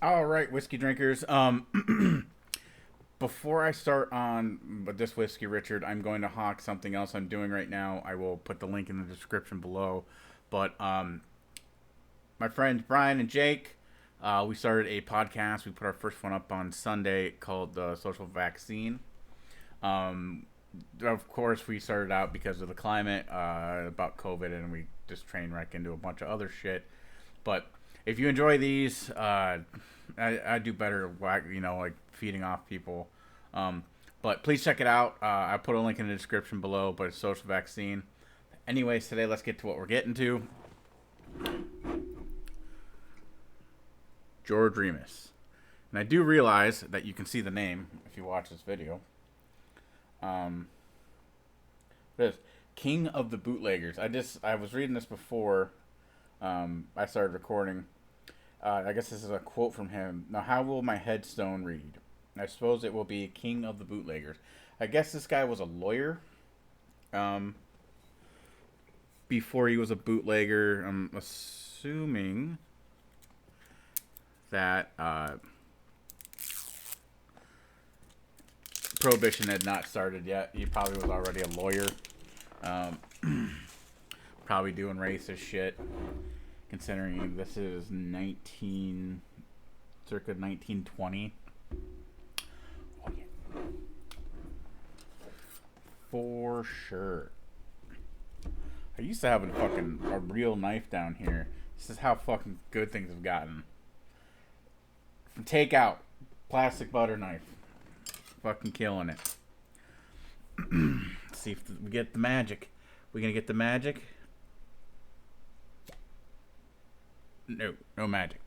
All right, whiskey drinkers. Before I start on with this whiskey, Richard, I'm going to hawk something else I'm doing right now. I will put the link in the description below. But my friends Brian and Jake, we started a podcast. We put our first one up on Sunday called the Social Vaccine. Um, of course, we started out because of the climate, about COVID, and we just train wreck into a bunch of other shit. But if you enjoy these, I do better, like feeding off people. Um, but please check it out. I put a link in the description below. But it's social vaccine. Anyways, today let's get to what we're getting to. George Remus, and I do realize that you can see the name if you watch this video. Um, this King of the Bootleggers. I was reading this before I started recording. I guess this is a quote from him. Now, how will my headstone read? I suppose it will be King of the Bootleggers. I guess this guy was a lawyer. Um, Before he was a bootlegger, I'm assuming that Prohibition had not started yet. He probably was already a lawyer. Probably doing racist shit. Considering this is circa 1920. Oh, yeah. For sure. I used to have a real knife down here. This is how fucking good things have gotten. From takeout, plastic butter knife. Fucking killing it. Let's see if we get the magic. We gonna get the magic? No, no magic.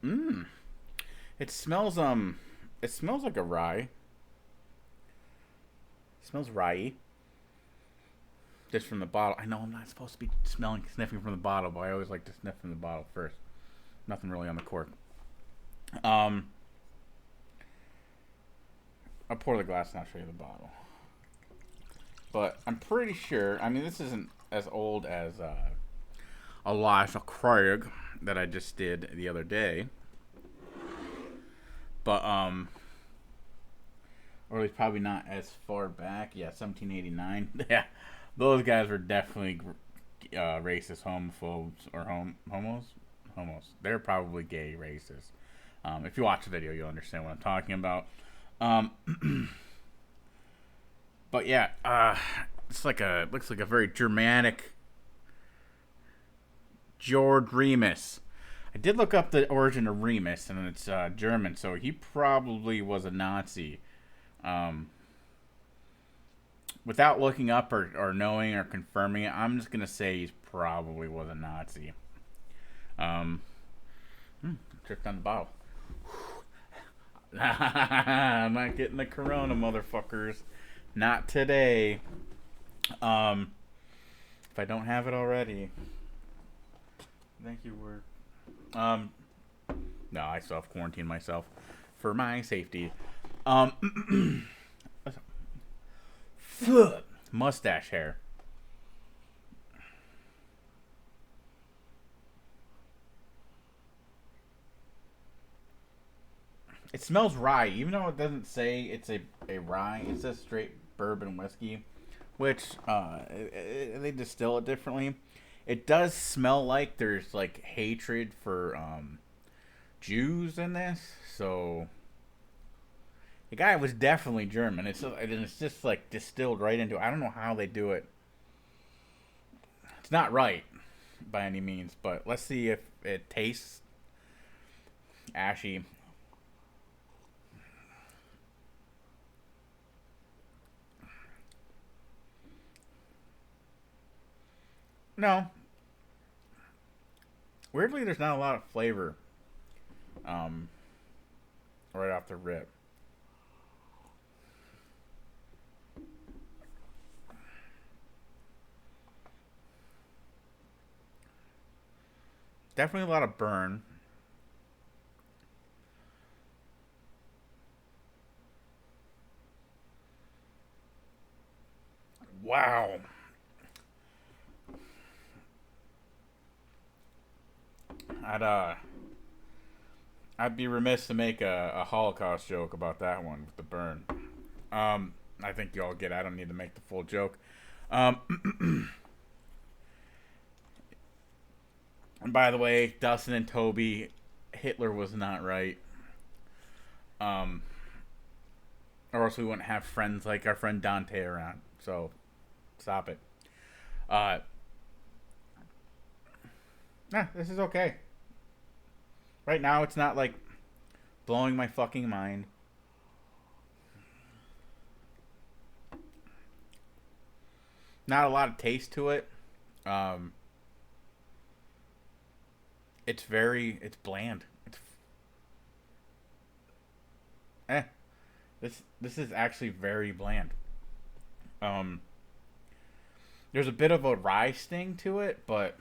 Mmm. It smells It smells like a rye. It smells rye. Just from the bottle. I know I'm not supposed to be sniffing from the bottle, but I always like to sniff from the bottle first. Nothing really on the cork. Um, I'll pour the glass and I'll show you the bottle. But I'm pretty sure. I mean, this isn't as old as Elijah Craig that I just did the other day. But or at least probably not as far back. Yeah, 1789. Yeah, those guys were definitely racist, homophobes, or homos. Homos. They're probably gay racists. If you watch the video, you'll understand what I'm talking about. Um, but yeah, it's looks like a very Germanic George Remus. I did look up the origin of Remus, and it's German, so he probably was a Nazi. Um, Without looking up or knowing or confirming it, I'm just gonna say he probably was a Nazi. Um, Tripped on the bottle. I'm not getting the corona, motherfuckers. Not today. If I don't have it already. Thank you, word. No, I self quarantine myself for my safety. Um, Mustache hair. It smells rye, even though it doesn't say it's a rye. It says straight bourbon whiskey, which they distill it differently. It does smell like there's like hatred for Jews in this, so the guy was definitely German. It's just like distilled right into. I don't know how they do it. It's not right by any means, but let's see if it tastes ashy. No, weirdly, there's not a lot of flavor um, right off the rip. Definitely a lot of burn. Wow. I'd I'd be remiss to make a Holocaust joke about that one with the burn. I think y'all get it. I don't need to make the full joke. And by the way, Dustin and Toby, Hitler was not right. Or else we wouldn't have friends like our friend Dante around. So, stop it. This is okay. Right now, it's not like blowing my fucking mind. Not a lot of taste to it. It's bland. This is actually very bland. There's a bit of a rye sting to it, but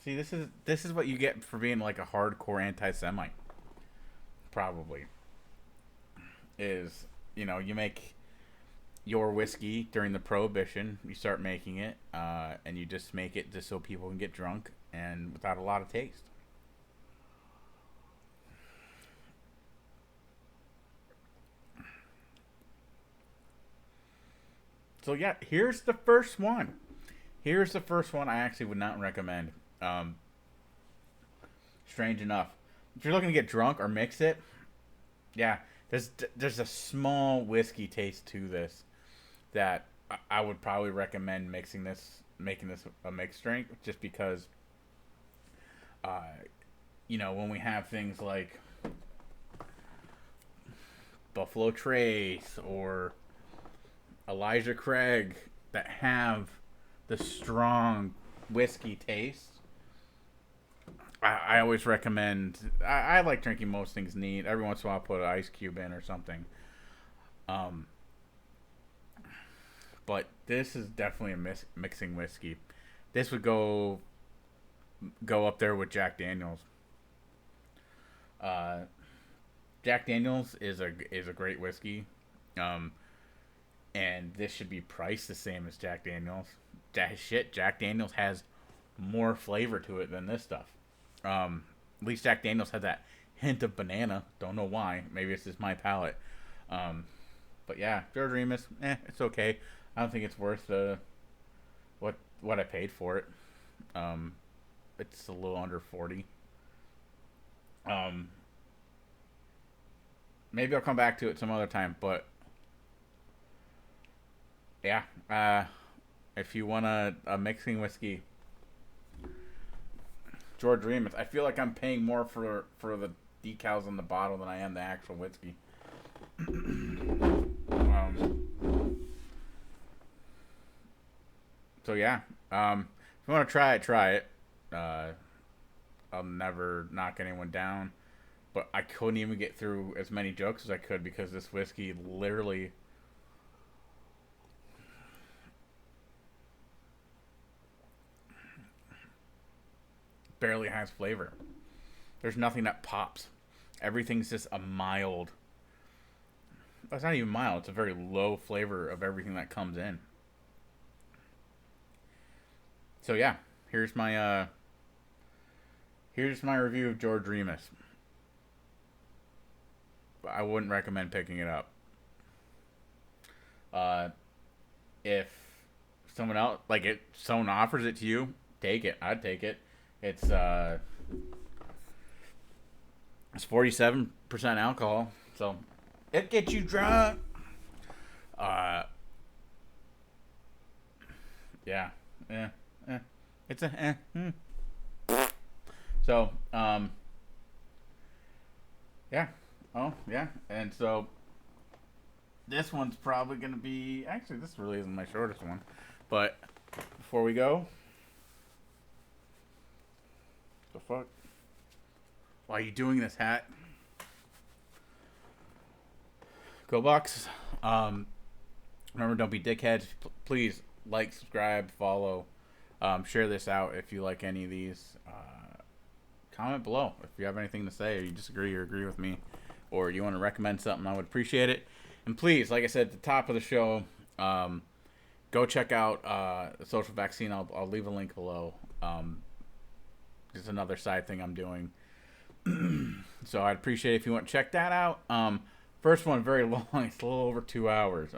see, this is what you get for being like a hardcore anti-Semite. Probably is, you make your whiskey during the Prohibition. You start making it, and you just make it just so people can get drunk and without a lot of taste. So yeah, here's the first one. Here's the first one I actually would not recommend. Strange enough, if you're looking to get drunk or mix it, yeah, there's a small whiskey taste to this that I would probably recommend making this a mixed drink, just because, when we have things like Buffalo Trace or Elijah Craig that have the strong whiskey taste, I always recommend. I like drinking most things neat. Every once in a while, I'll put an ice cube in or something. But this is definitely a mixing whiskey. This would go up there with Jack Daniel's. Jack Daniel's is a great whiskey. And this should be priced the same as Jack Daniel's. Jack Daniel's has more flavor to it than this stuff. At least Jack Daniel's had that hint of banana. Don't know why. Maybe it's just my palate. But yeah, George Remus, it's okay. I don't think it's worth what I paid for it. It's a little under 40. Maybe I'll come back to it some other time, but yeah, if you want a mixing whiskey, George Remus. I feel like I'm paying more for the decals on the bottle than I am the actual whiskey. So yeah, if you want to try it. I'll never knock anyone down, but I couldn't even get through as many jokes as I could because this whiskey literally barely has flavor. There's nothing that pops. Everything's just a mild. It's not even mild. It's a very low flavor of everything that comes in. So yeah, here's my review of George Remus. I wouldn't recommend picking it up. If someone else someone offers it to you, take it. I'd take it. It's 47% alcohol, so it gets you drunk. Yeah. It's a So, yeah. Oh, yeah. And so, this one's probably going to be... Actually, this really isn't my shortest one. But, before we go... The fuck? Why are you doing this, hat? Go Bucks. Remember, don't be dickheads. Please like, subscribe, follow. Share this out if you like any of these. Comment below if you have anything to say, or you disagree or agree with me, or you want to recommend something. I would appreciate it. And please, like I said at the top of the show, go check out the Social Vaccine. I'll leave a link below. Just another side thing I'm doing. So I'd appreciate it if you want to check that out. First one very long. It's a little over 2 hours.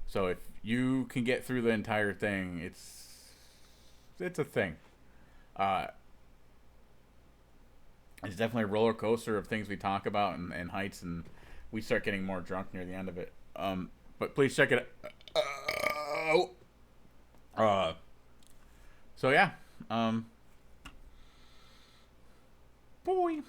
So if you can get through the entire thing, it's a thing. Uh, it's definitely a roller coaster of things we talk about and heights, and we start getting more drunk near the end of it. But please check it out. So yeah. Boy.